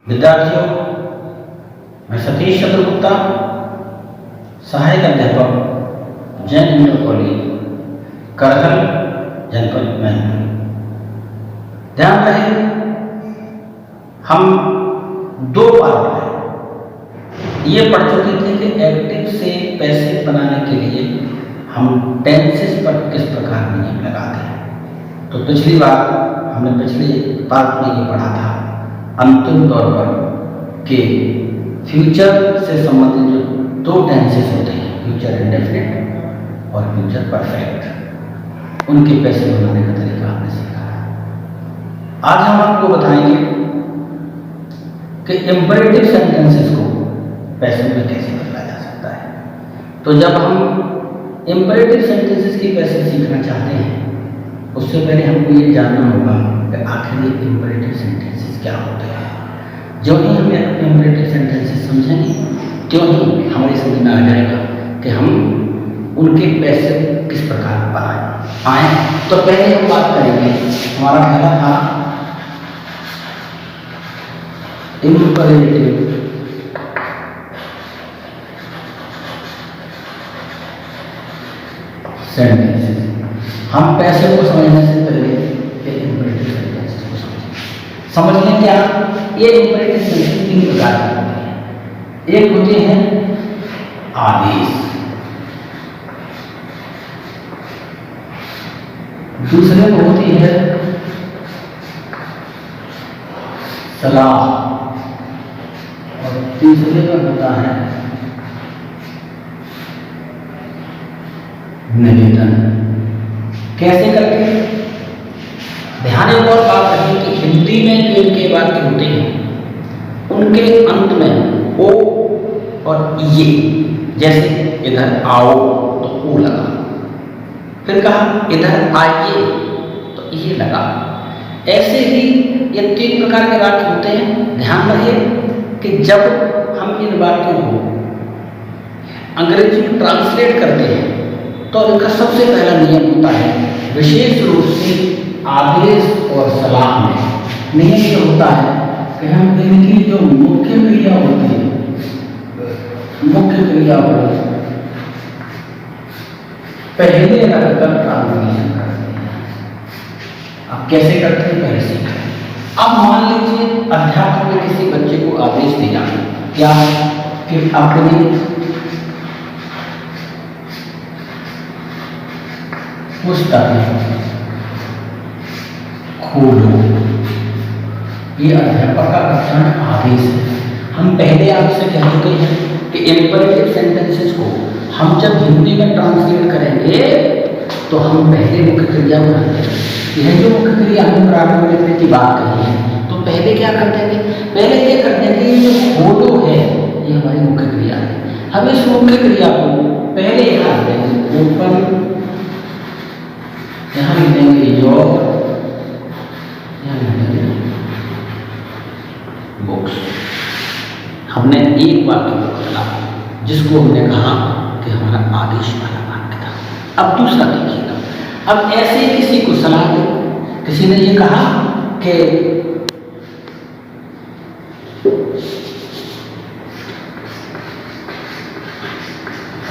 विद्यार्थियों, मैं सतीश चंद्र गुप्ता, सहायक अध्यापक जैन इंटर कॉलेज करहल, जनपद मैनपुरी। ध्यान रहे, हम 2 पार्ट में ये पढ़ चुके थे कि एक्टिव से पैसिव बनाने के लिए हम टेंसेस पर किस प्रकार नियम लगाते हैं। तो पिछली बार हमने पिछले पार्ट में ये पढ़ा था अंतिम तौर पर कि फ्यूचर से संबंधित जो 2 टेंसेस होते हैं, फ्यूचर इंडेफिनिट और फ्यूचर परफेक्ट, उनके पैसिव बनाने का तरीका हमने सीखा है। आज हम आपको बताएंगे कि इंपेरेटिव सेंटेंसेस को पैसिव में कैसे बदला जा सकता है। तो जब हम इंपेरेटिव सेंटेंसेस की पैसिव सीखना चाहते हैं, उससे पहले हमको ये जानना होगा कि आखिर ये इंपेरेटिव सेंटेंसेस क्या होते हैं। जो ही हमें अपने इंपेरेटिव सेंटेंसेस समझेंगे, त्यों ही हमारी समझ में आ जाएगा कि हम उनके पैसिव किस प्रकार बनाएं। तो पहले हम बात करेंगे, हमारा पहला था इंपेरेटिव सेंटेंसेस। हम पैसिव को समझने से पहले इंपेरेटिव सेंटेंसेस को समझें क्या। ये इंपेरेटिव सेंटेंस 3 प्रकार के होते हैं। एक होते हैं आदेश, दूसरे में होती है सलाह और तीसरे में होता है निवेदन। कैसे करके? ध्यान एक और बात रखें कि हिंदी में जो इनके वाक्य होते हैं, उनके अंत में ओ और ये, जैसे इधर आओ तो ओ लगा, फिर कहा इधर आइए तो ये लगा। ऐसे ही ये 3 प्रकार के वाक्य होते हैं। ध्यान रहे कि जब हम इन वाक्यों को अंग्रेजी में ट्रांसलेट करते हैं तो इनका सबसे पहला नियम होता है, विशेष रूप से आदेश और सलाह में नियम ये होता है कि हम इनकी जो मुख्य क्रिया होती है, मुख्य क्रिया को पहले रखकर ट्रांसलेशन करते हैं। अब कैसे करते हैं पहले सीखें। अब मान लीजिए अध्यापक ने किसी बच्चे को आदेश दिया क्या कि अपनी पुस्तक खोलो। ये अध्यापक का कक्षा में आदेश है। हम पहले आपसे कह चुके हैं कि इंपेरेटिव सेंटेंसेस को हम जब हिंदी में ट्रांसलेट करेंगे तो हम पहले मुख्य क्रिया बनाते हैं। यह जो मुख्य क्रिया हम प्रारंभ में लिखने की बात कही है, तो पहले क्या कर देंगे? पहले ये कर देंगे ये जो खोलो है ये हमारी मुख्य क्रिया है। हम इस मुख्य क्रिया को पहले यहाँ लिख देंगे ओपन, यहाँ लिख देंगे योर, यहाँ लिख देंगे बुक्स। हमने एक वाक्य को बदला जिसको हमने कहा कि हमारा आदेश वाला वाक्य था। अब दूसरा देखिएगा। अब ऐसे किसी को सलाह दी, किसी ने ये कहा कि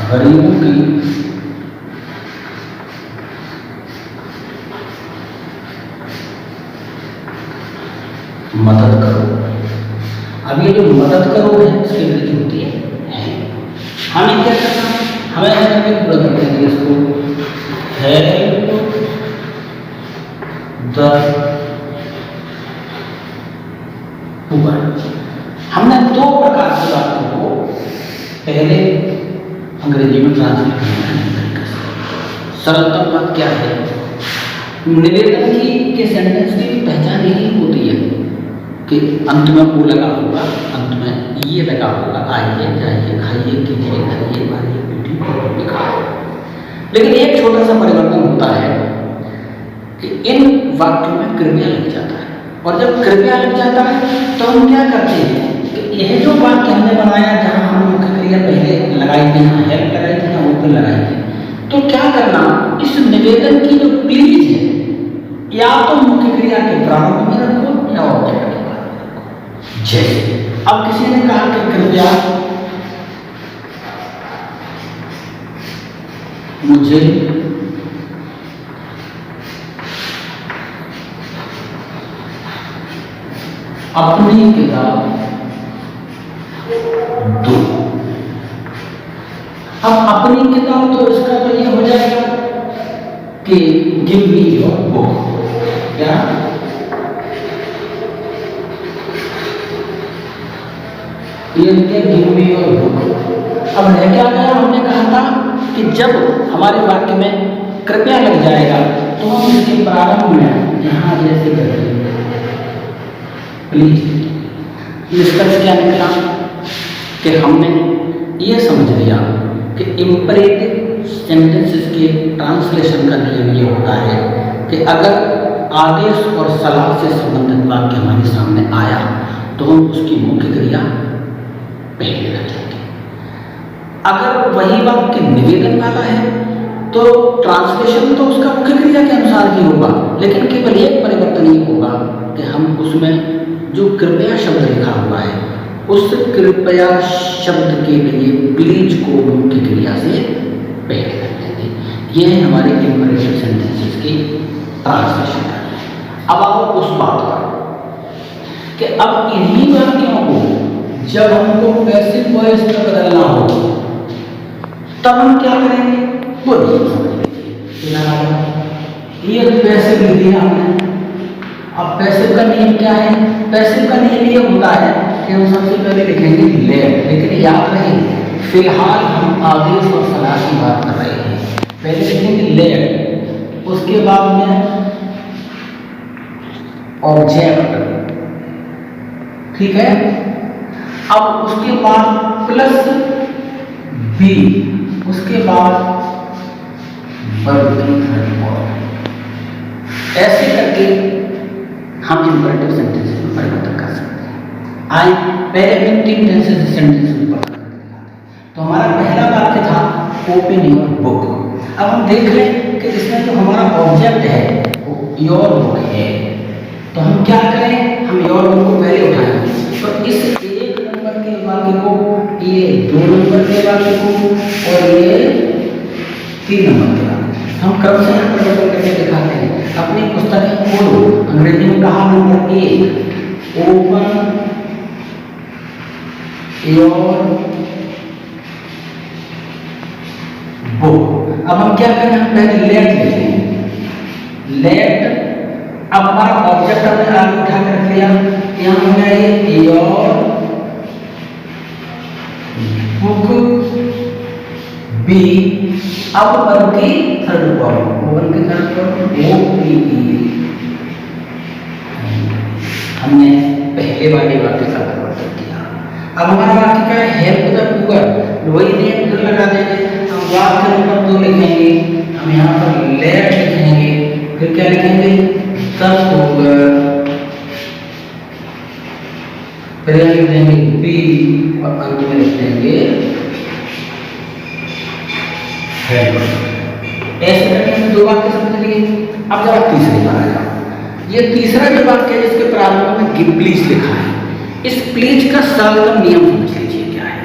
गरीबों की मदद करो। अब ये जो मदद करो है इसकी अंग्रेजी होती है। हमें क्या करना है? हमें पूरा कर देंगे इसको हेल्प द पुअर। हमने 2 प्रकार की बातों को पहले अंग्रेजी में ट्रांसलेट करना है। सरलतम बात क्या है? निवेदन के सेंटेंस की पहचान यही होती है कि अंत में ओ लगा होगा, अंत में ये लगा होगा, आइए जाइए खाइए कीजिए खाइए मारिए पीटिए लिखा है। लेकिन एक छोटा सा परिवर्तन होता है कि इन वाक्यों में कृपया लग जाता है। और जब कृपया लग जाता है तो हम क्या करते हैं कि यह जो वाक्य हमने बनाया जहाँ हमने मुख्य क्रिया पहले लगाई थी, यहाँ हेल्प लगाई थी, यहाँ ओपन लगाई थी, तो क्या करना, इस निवेदन की जो प्लीज है या तो मुख्य क्रिया के प्रारंभ में रखो या ऑब्जेक्ट के बाद में रखो। जैसे अब किसी ने कहा कि कृपया मुझे अपनी किताब दो। अब अपनी किताब तो इसका तो ये हो जाएगा कि गिव मी योर बुक, क्या ये गिव मी योर बुक। अब रह क्या गया, हमने कहा था कि जब हमारे वाक्य में कृपया लग जाएगा तो हम इसके प्रारंभ में यहाँ जैसे करेंगे प्लीज। निष्कर्ष क्या निकला कि हमने ये समझ लिया कि इंपरेटिव सेंटेंसेस के ट्रांसलेशन का नियम ये होता है कि अगर आदेश और सलाह से संबंधित वाक्य हमारे सामने आया तो हम उसकी मुख्य क्रिया पहले रखेंगे। अगर वही वाक्य निवेदन वाला है तो ट्रांसलेशन तो उसका मुख्य क्रिया के अनुसार ही होगा, लेकिन केवल एक परिवर्तन ये होगा कि हम उसमें जो कृपया शब्द लिखा हुआ है उस कृपया शब्द के लिए प्लीज को मुख्य क्रिया से पहले कर देंगे। यह है हमारे इंपरेटिव सेंटेंसेस की ट्रांसलेशन का। अब आओ उस बात पर कि अब इन्हीं वाक्यों को जब हमको पैसिव वॉइस में बदलना हो तब हम क्या करेंगे, वो ये पैसिव लिख दिया हमने। अब पैसिव का नियम क्या है, पैसिव का नियम ये होता है कि हम सबसे पहले लिखेंगे लेट, लेकिन याद रहे फिलहाल हम आदेश और सलाह की बात कर रहे हैं। पहले लिखेंगे लेट, उसके बाद में ऑब्जेक्ट, ठीक है। अब उसके बाद प्लस बी, उसके बाद वर्किंग फॉर्म। ऐसे करके हम इंपरेटिव सेंटेंसेस में परिवर्तन कर सकते हैं। आई पहले 3 टेंसेस सेंटेंस में परिवर्तन करेंगे। तो हमारा पहला वाक्य था ओपन योर बुक। अब हम देख लें कि इसमें जो हमारा ऑब्जेक्ट है वो योर बुक है, तो हम क्या करें, हम योर बुक को पहले उठाएंगे। तो इस 1 नंबर के वाक्य को, ये 2 नंबर के वाक्य को और ये 3 नंबर के वाक्य, हम क्रम से परिवर्तन करके दिखाते हैं। अपनी पुस्तकें खोलो, अंग्रेजी में कहा नंबर 1 ओपन योर बुक। अब हम क्या करें, हम पहले लेट लिखेंगे, लेट। अब हमारा ऑब्जेक्ट हमने आगे उठा कर रख लिया, यहाँ हो गया ये योर बुक बी। अब वन की थर्ड फॉर्म, वन की थर्ड फॉर्म OPE, हमने पहले वाले वाक्य का परिवर्तन किया। अब हमारा वाक्य क्या है, हेल्प द पुअर, वही नेम फिर लगा देंगे। हम वाक्य नंबर 2 लिखेंगे, हम यहाँ पर लेट लिखेंगे, फिर क्या लिखेंगे द पुअर, फिर लिख देंगे बी और अंत में लिख देंगे ऐसे करके हमने 2 वाक्य समझ लिए। अब जरा तीसरी बार आएगा, ये तीसरा जो वाक्य है जिसके प्रारंभ में गिव प्लीज लिखा है, इस प्लीज का सरल नियम समझ लीजिए क्या है।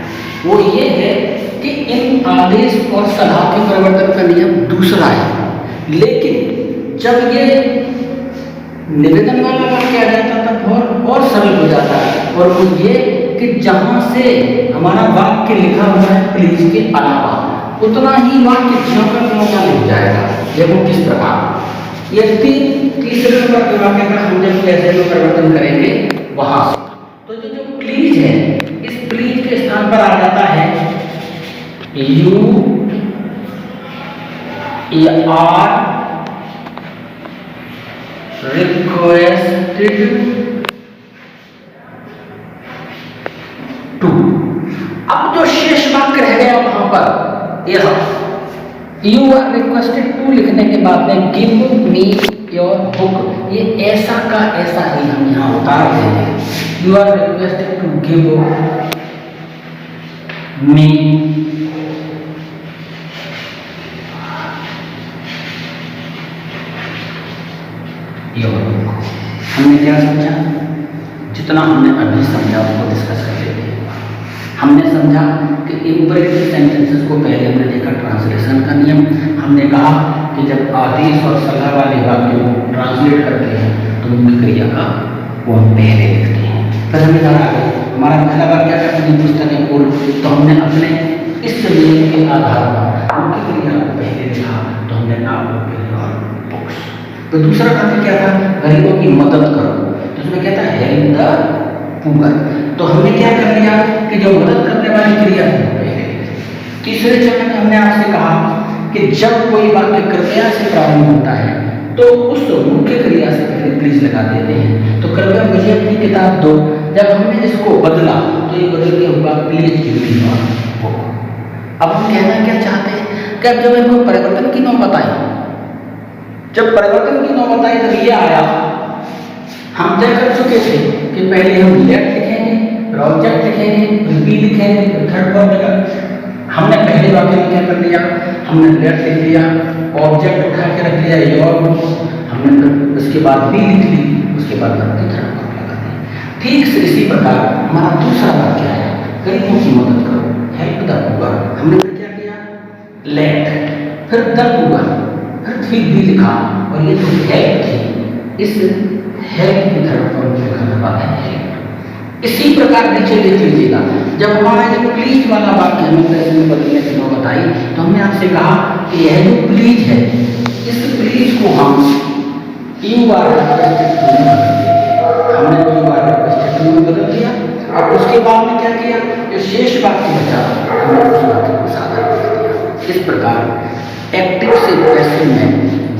वो ये है कि इन आदेश और सलाह के परिवर्तन का नियम दूसरा है, लेकिन जब ये निवेदन वाला वाक्य आ जाता तब और सरल हो जाता है। और वो ये कि जहां से हमारा वाक्य लिखा हुआ है प्लीज के अलावा उतना ही वाक्य ज्यों का लिख जाएगा। देखो किस प्रकार ये तीसरे नंबर के वाक्य का हम जब कैसे में परिवर्तन करेंगे वहां से, तो जो प्लीज है इस प्लीज के स्थान पर आ जाता है यू आर रिक्वेस्टेड टू। अब जो शेष वाक्य रह गया वहां पर यू आर रिक्वेस्टेड टू लिखने के बाद में गिव मी योर बुक, ये ऐसा का ऐसा ही हम यहाँ उतार देंगे। You are requested to give me your book. हमने क्या समझा, जितना हमने अभी समझा उसको डिस्कस कर लेते हैं। हमने समझा कि इंपरेटिव सेंटेंसेस को पहले हमने देखा ट्रांसलेशन का नियम। हमने कहा कि जब आदेश और सलाह वाले वाक्यों को ट्रांसलेट करते हैं तो मुख्य क्रिया का वो हम पहले लिखते हैं। फिर हमें कहा हमारा पहला वाक्य क्या अपनी पुस्तकें खोल, तो हमने अपने इस नियम के आधार पर मुख्य क्रिया को पहले लिखा, तो हमने नाम और बुक्स। तो दूसरा वाक्य क्या था, गरीबों की मदद करो, तो उसमें क्या था हेल्प द पुअर। तो हमने क्या कर लिया कि जो मदद करने वाली क्रिया है वो पहले। तीसरे चरण में हमने आपसे कहा कि जब कोई वाक्य कृपया से प्रारंभ होता है तो उस मुख्य क्रिया से पहले प्लीज लगा देते हैं। तो कृपया मुझे अपनी किताब दो, जब हमने इसको बदला तो ये बदल के हुआ please give me your book. अब हम कहना क्या चाहते हैं कि अब जब इनको परिवर्तन की नौबत आई, जब परिवर्तन की नौबत आई तब ये आया, हम तय कर चुके थे कि पहले हम लेट लिखेंगे, फिर ऑब्जेक्ट लिखेंगे, फिर बी लिखेंगे, फिर थर्ड फॉर्म लिखेंगे। हमने पहले वाक्य में क्या कर लिया, हमने लेट लिख लिया, ऑब्जेक्ट उठा के रख लिया योर बुक, हमने फिर उसके बाद बी लिख ली, उसके बाद हमने थर्ड फॉर्म लगा दिया। ठीक से इसी प्रकार हमारा दूसरा वाक्य है गरीबों की मदद करो, हेल्प द पुअर। हमने फिर क्या किया, लेट, फिर द पुअर, फिर बी लिखा, और ये जो हेल्प थी इस हेल्प की थर्ड फॉर्म में लिखा हुआ है। इसी प्रकार नीचे देख लीजिएगा, जब हमारा ये प्लीज वाला वाक्य हमें प्रेजेंट में बदलने की नौबत आई तो हमने आपसे कहा कि यह जो प्लीज है, इस प्लीज को हम यू आर रिक्वेस्टेड टू में बदल दिया। हमने यू आर रिक्वेस्टेड टू में बदल दिया, और उसके बाद में क्या किया, जो शेष वाक्य बचा हमने उस वाक्य को साधा कर दिया। इस प्रकार एक्टिव से पैसिव में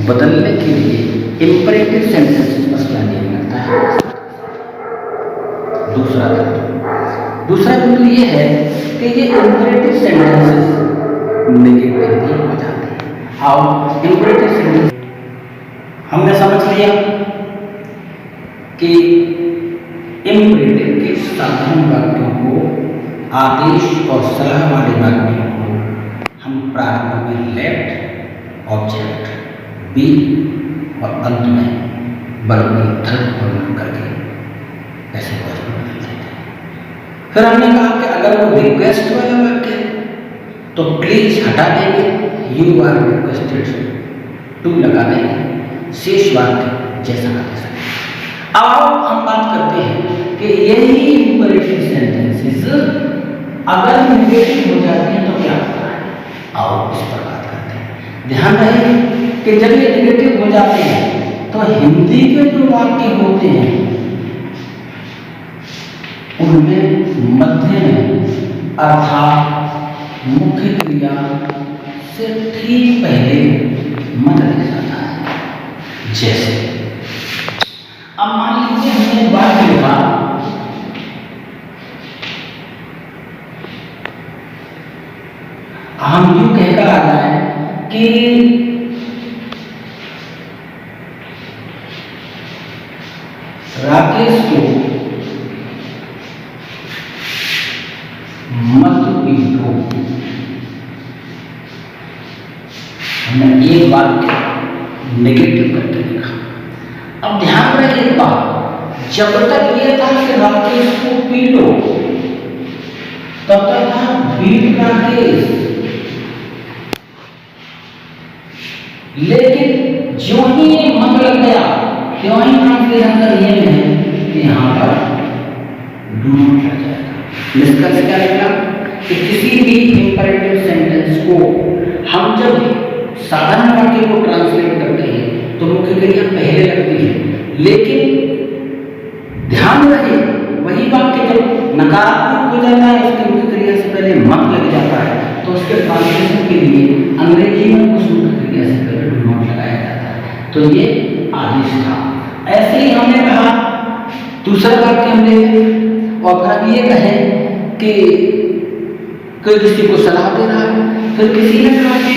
बदलने के लिए इंपरेटिव सेंटेंसेस पर क्या नियम लगता है। दूसरा बिंदु ये है कि ये इंपरेटिव सेंटेंसेस नेगेटिव भी हो जाते हैं। हाउ इंपरेटिव सेंटेंस हमने समझ लिया कि इंपरेटिव के साधारण वाक्यों को, आदेश और सलाह वाले वाक्यों को हम प्रारंभ में लेट, ऑब्जेक्ट, बी और अंत में बल्कि थर्ड फॉर्म करके ऐसे बदल देते हैं। फिर हमने कहा कि अगर वो रिक्वेस्ट वाला वाक्य है तो प्लीज हटा देंगे, यू आर रिक्वेस्टेड टू लगा देंगे, शेष वाक्य जैसा का तैसा। अब हम बात करते हैं कि यही इंपरेटिव सेंटेंसेस अगर नेगेटिव हो जाते हैं तो क्या होता है। आओ इस पर बात करते हैं। ध्यान रहे कि जब ये नेगेटिव हो जाते हैं तो हिंदी के जो वाक्य होते हैं उनमें मध्य में अर्थात मुख्य क्रिया से ठीक पहले मत लिखा जाता है। जैसे अब मान लीजिए हमने वाक्य लिखा, हम यूं कहकर आ जाए कि राकेश को मत पीटो। हमने एक वाक्य नेगेटिव करके लिखा। अब ध्यान रहे एक बात, जब तक ये था कि राकेश को पीटो तब तक था बीट राकेश, लेकिन जो ही मत लग गया क्यों ही ट्रांसलेशन का नियम है कि यहाँ पर डू नॉट लग जाएगा। निष्कर्ष क्या निकला कि किसी भी इंपरेटिव सेंटेंस को हम जब साधारण वाक्य को ट्रांसलेट करते हैं तो मुख्य क्रिया पहले लगती है, लेकिन ध्यान रहे वही वाक्य जब नकारात्मक हो जाता है उसके मुख्य क्रिया से पहले मत लग जाता है तो उसके ट्रांसलेशन के लिए अंग्रेजी में उस मुख्य क्रिया से पहले डू नॉट लगाया जाता है। तो ये आदेश था। ऐसे ही हमने कहा दूसरा वाक्य हमने, और फिर ये कहें कि कोई किसी को सलाह दे रहा है, फिर किसी ने कहा कि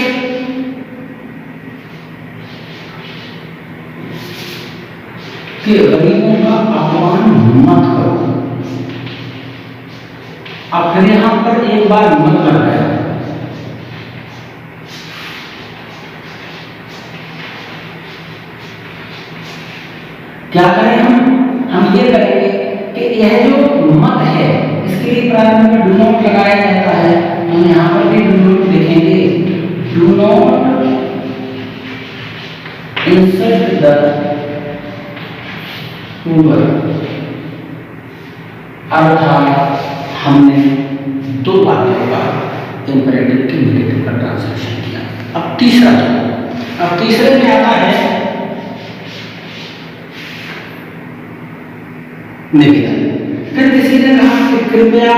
गरीबों का अपमान मत करो। अब फिर यहां पर एक बार मत लग गया, क्या करें हम ये करेंगे कि मत है, इसके लिए प्रारंभ में डू नॉट लगाया जाता है। हम यहाँ पर भी डू नॉट लिखेंगे, do not insert the poor, अर्थात हमने दो वाक्यों का इंपेरेटिव के नेगेटिव का ट्रांसलेशन किया। अब तीसरे में आता है निवेदन। फिर किसी ने कहा कि कृपया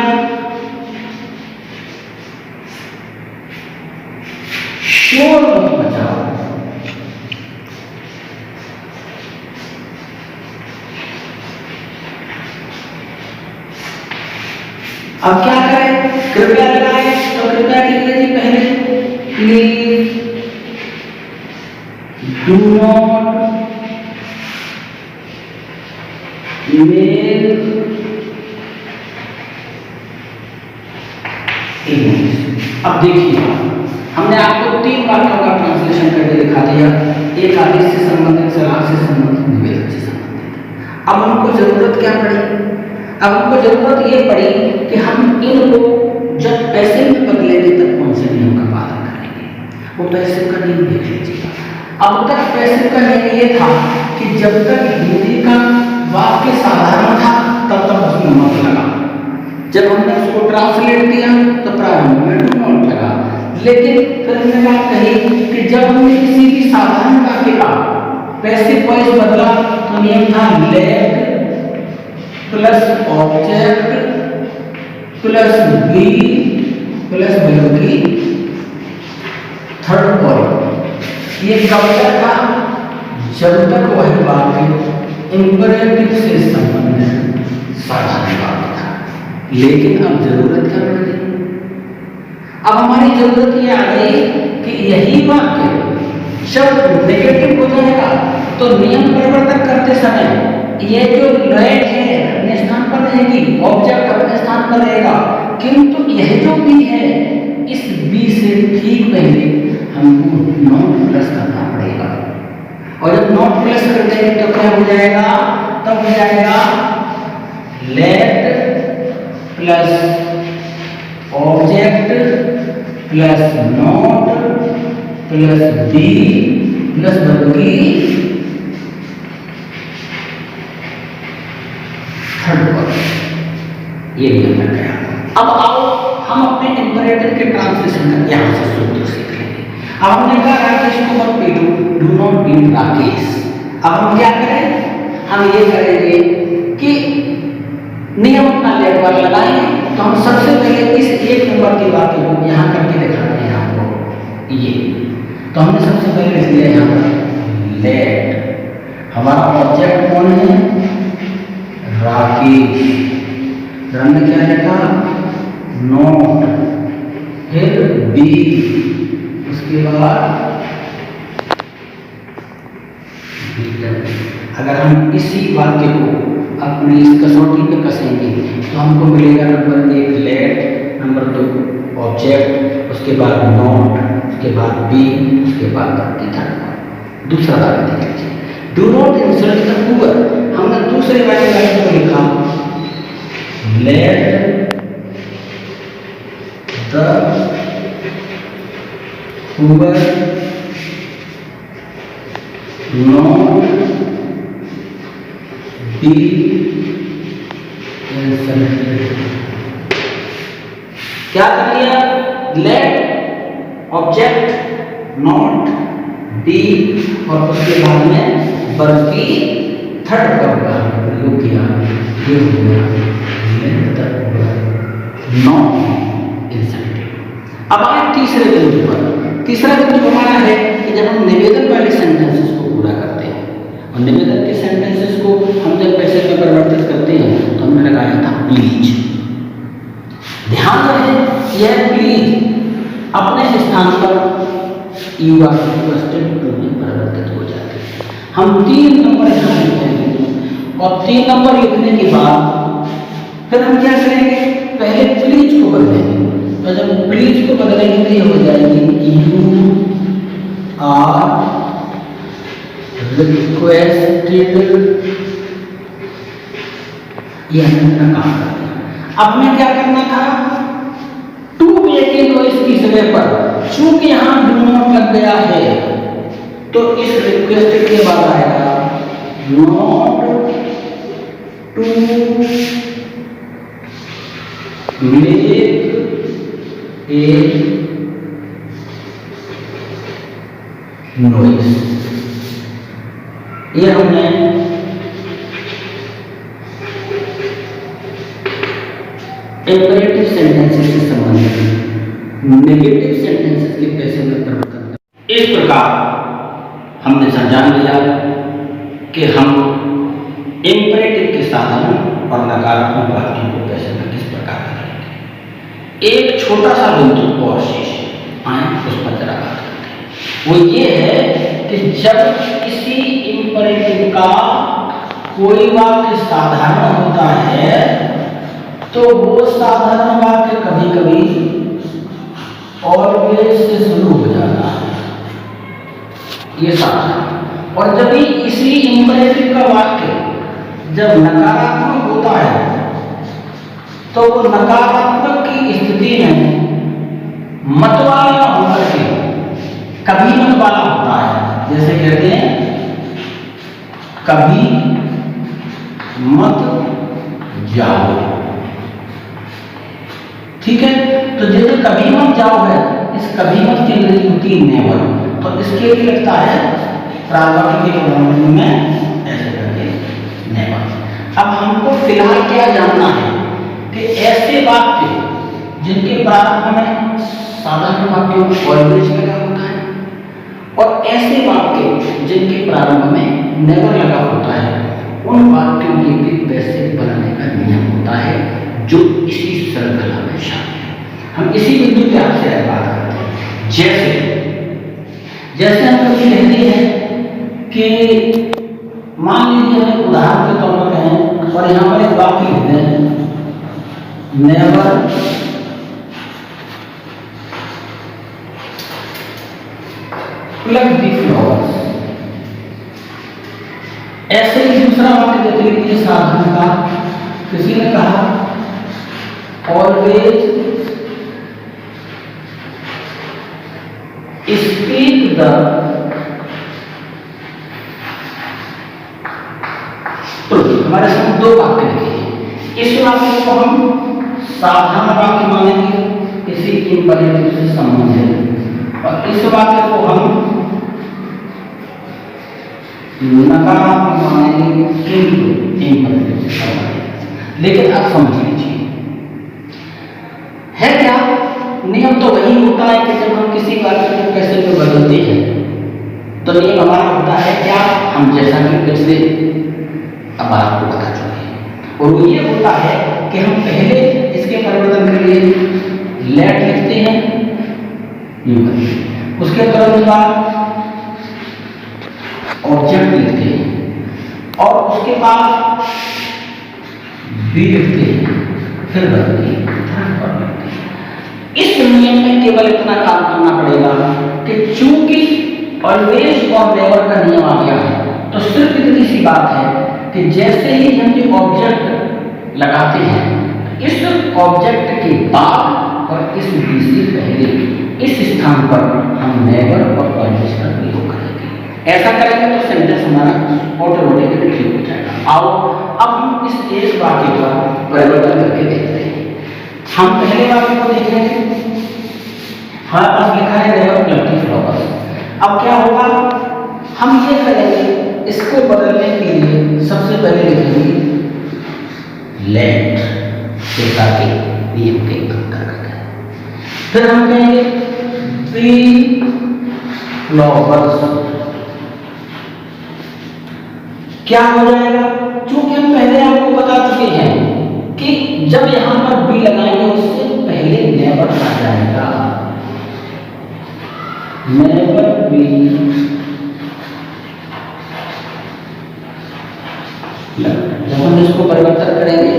शोर मत मचाओ। अब क्या करें, कृपया लगाए तो कृपया लिख लीजिए पहले, प्लीज डू नॉट मेक अब देखिए हमने आपको 3 वाक्यों का ट्रांसलेशन करके दिखा दिया, एक आदेश से संबंधित, सलाह से संबंधित, निवेदन से संबंधित। अब हमको जरूरत क्या पड़ी, अब हमको जरूरत ये पड़ी कि हम इनको जब पैसे में बदलेंगे तब कौन से नियम का पालन करेंगे। वो पैसे का नियम देख लीजिएगा। अब तक पैसे का नियम ये था कि जब तक हिंदी का वाक्य साधारण था तब तक उसमें मत लगा, जब हमने उसको ट्रांसलेट किया तो प्रारंभ में डू नॉट लगा। लेकिन फिर हमने बात कही कि जब हमने किसी भी साधारण वाक्य का पैसिव वॉइस बदला तो नियम था let plus object plus be plus verb की थर्ड पॉइंट। ये कब तक था, जब तक वही वाक्य इंपेरेटिव से संबंधित साधारण वाक्य था। लेकिन अब जरूरत क्या पड़ गई, अब हमारी जरूरत ये आ गई कि यही वाक्य जब नेगेटिव हो जाएगा तो नियम परिवर्तन करते समय ये जो लेट है अपने स्थान पर रहेगी, ऑब्जेक्ट अपने स्थान पर रहेगा, किंतु यह जो बी है इस बी से ठीक पहले हमको नॉट प्लस करना पड़ेगा। और जब नॉट प्लस कर देंगे तो क्या हो जाएगा, तब हो जाएगा let plus object plus not plus be plus verb की थर्ड पॉइंट। ये नियम बन गया। अब आओ हम अपने इंपेरेटिव के ट्रांसलेशन का यहाँ से सूत्र सीख लेंगे। अब हमने कहा राकेश को मत पीटो, डू नॉट बीट राकेश। अब हम क्या करें, हम ये करेंगे कि नियम अपना लेट पर लगाएंगे। तो हम सबसे पहले इस 1 नंबर की बात को यहाँ करके दिखाते हैं आपको। ये तो हमने सबसे पहले लिख लिया यहाँ पर लेट। हमारा ऑब्जेक्ट कौन है, राकेश। हमने क्या लिखा, नॉट, फिर बी, उसके बाद अगर हम इसी वाक्य को अपनी इस कसौटी पे कसेंगे तो हमको मिलेगा नंबर 1 लेट, नंबर 2 ऑब्जेक्ट, उसके बाद नॉट, उसके बाद बी, उसके बाद थर्ड। दूसरा वाक्य देख लीजिए, do not insert the poor. हमने दूसरे वाक्य को लिखा let the poor not be inserted. क्या कर लिया, लेट ऑब्जेक्ट नॉट बी और उसके बाद में वर्ब की थर्ड वर्ब का प्रयोग किया। ये हो गया let the poor not inserted. अब आए तीसरे बिंदु पर। तीसरा बिंदु हमारा है कि जब हम निवेदन वाले सेंटेंसेस को पूरा करते हैं, और निवेदन के सेंटेंसेस को हम जब पैसे में परिवर्तित करते हैं तो हमने लगाया था प्लीज। ध्यान रहे यह प्लीज अपने स्थान पर यू आर रिक्वेस्टेड टू में परिवर्तित हो जाते हैं। हम 3 नंबर यहाँ लिखेंगे और 3 नंबर लिखने के बाद फिर हम क्या करेंगे, पहले प्लीज को बदलेंगे। तो जब प्लीज को बदलेंगे तो ये हो जाएगी यू आर रिक्वेस्टेड। ये हमने अपना काम कर दिया। अब हमें क्या करना था, टू लेके दो इस तीसरे पर, चूंकि यहां डू नॉट लग गया है तो इस रिक्वेस्ट के बाद आएगा not to make a noise. ये हमने इम्पेरेटिव सेंटेंसेस से संबंधित नेगेटिव सेंटेंसेस के पैसे में परिवर्तन। इस प्रकार हमने जान लिया कि हम इम्पेरेटिव के साधन और नकारात्मक वाक्यों को पैसे में किस प्रकार करेंगे। एक छोटा सा बिंदु और शेष आए उस पर जरा बात करते हैं। वो ये है कि जब किसी इम्पेरेटिव का कोई वाक्य साधारण होता है तो वो साधारण वाक्य कभी कभी ऑलवेज से शुरू हो जाता है, ये साधारण। और जब भी इसी इम्पेरेटिव का वाक्य जब नकारात्मक होता है तो वो नकारात्मक की स्थिति में मत वाला होकर के कभी मत वाला होता है। जैसे कहते हैं कभी मत जाओ, ठीक है। तो जैसे कभी मत जाओ है, इस कभी मत की अंग्रेजी होती है नेवर, तो इसके लिए लगता है प्रावाचिक के उदाहरण में ऐसे करके नेवर। अब हमको फिलहाल क्या जानना है कि ऐसे वाक्य जिनके प्रारंभ में साधारण वाक्यों में ऑलवेज लगा होता है और ऐसे वाक्य जिनके प्रारंभ में नेवर लगा होता है, उन वाक्यों के भी वैसे बनाने का नियम होता है जो इसी श्रृंखला में शामिल है। हम इसी बिंदु पे आपसे बात करते हैं। जैसे हम कभी कहते हैं कि मान लीजिए हम उदाहरण के तौर पर कहें और यहाँ पर एक वाक्य लिखते हैं नेवर प्लग द फ्लावर्स। ऐसे ही दूसरा वाक्य देख लीजिए साधारण का, किसी ने कहा ऑलवेज स्पीक द ट्रुथ। हमारे साथ दो वाक्य लिखे हैं। इस वाक्य को हम साधारण वाक्य मानेंगे, किसी इम्पेरेटिव से संबंधित, और इस वाक्य को हम नकारात्मक मानेंगे, किंतु इम्पेरेटिव से संबंधित। लेकिन आप समझ लीजिए है क्या, नियम तो वही होता है कि जब हम किसी वाक्य को कैसे में बदलते हैं तो नियम हमारा होता है क्या, हम जैसा कि पिछले अब आपको बता चुके हैं। और वो ये होता है कि हम पहले इसके परिवर्तन के लिए लेट लिखते हैं, उसके तुरंत बाद ऑब्जेक्ट लिखते हैं और उसके बाद बी लिखते हैं, फिर बदलते हैं। इस नियम में केवल इतना काम करना पड़ेगा कि चूंकि ऑलवेज और नेवर का नियम आ गया है तो सिर्फ इतनी सी बात है कि जैसे ही हम ये ऑब्जेक्ट लगाते हैं, इस ऑब्जेक्ट के बाद और इस बी से पहले इस स्थान पर हम नेवर और ऑलवेज का प्रयोग करेंगे। ऐसा करेंगे तो सेंटेंस हमारा ऑटोमेटिकली ठीक हो जाएगा। आओ अब हम इस एक वाक्य का परिवर्तन करके देखते हैं। हम पहले वाक्य को देखेंगे, हमारे पास लिखा है नेवर प्लग द फ्लावर्स। अब क्या होगा, हम ये करेंगे, इसको बदलने के लिए सबसे पहले लिखेंगे लेट के नियम के अंतर्गत। फिर हम कहेंगे द फ्लावर्स। क्या हो जाएगा, चूंकि हम पहले आपको बता चुके हैं कि जब यहां पर बी लगाएंगे उससे पहले नेवर आ जाएगा, नेवर बी जब हम इसको परिवर्तन करेंगे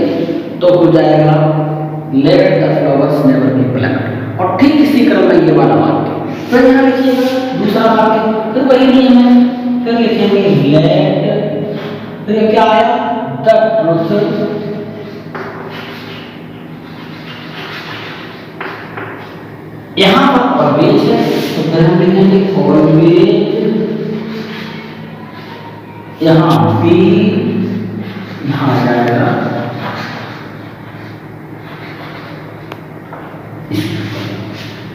तो हो जाएगा let the flowers never be plucked. और ठीक इसी क्रम में ये वाला वाक्य, फिर यहाँ लिखिएगा दूसरा वाक्य, फिर वही नियम है, फिर लिखेंगे लेट, फिर क्या आया द ट्रुथ यहाँ पर ऑलवेज है तो फिर हम लिखेंगे ऑलवेज, यहाँ बी, यहाँ आ जाएगा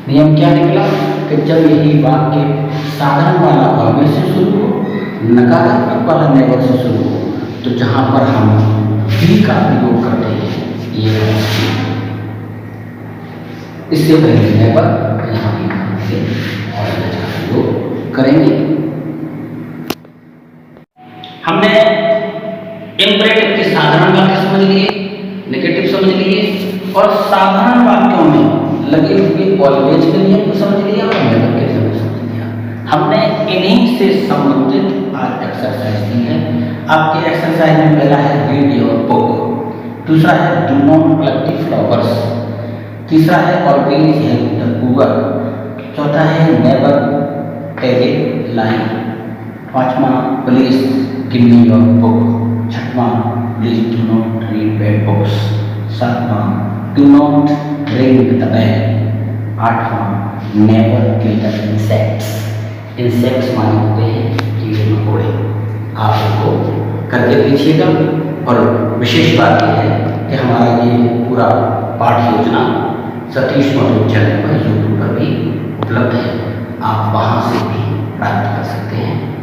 नियम क्या निकला कि जब यही वाक्य साधारण वाला ऑलवेज से शुरू हो, नकारात्मक वाला नेवर से शुरू हो, तो जहां पर हम बी का प्रयोग करते हैं ये है, इससे पहले नेवर यहाँ भी करेंगे और का प्रयोग करेंगे। हमने इम्परेटिव के साधारण वाक्य समझ लिए, नेगेटिव समझ लिए और साधारण वाक्यों में लगे हुए ऑलवेज के नियम को समझ लिया और नेवर के नियम को समझ लिया। हमने इन्हीं से संबंधित आज एक्सरसाइज दी है। आपके एक्सरसाइज में पहला है रीड योर बुक, दूसरा है do not plug the flowers, तीसरा है ऑलवेज हेल्प द पुअर, चौथा है नेवर टेल ए लाई, पांचवा please give me your book, छठवां please do not read bad books, सातवां do not ring the bell, आठवां never kill the insects. Insects माने होते हैं कीड़े मकोड़े। आप इसको करके दीजिएगा और विशेष बात यह है कि हमारा ये पूरा पाठ योजना सतीश मधुर चैनल पर यूट्यूब पर भी उपलब्ध है, आप वहाँ से भी प्राप्त कर सकते हैं।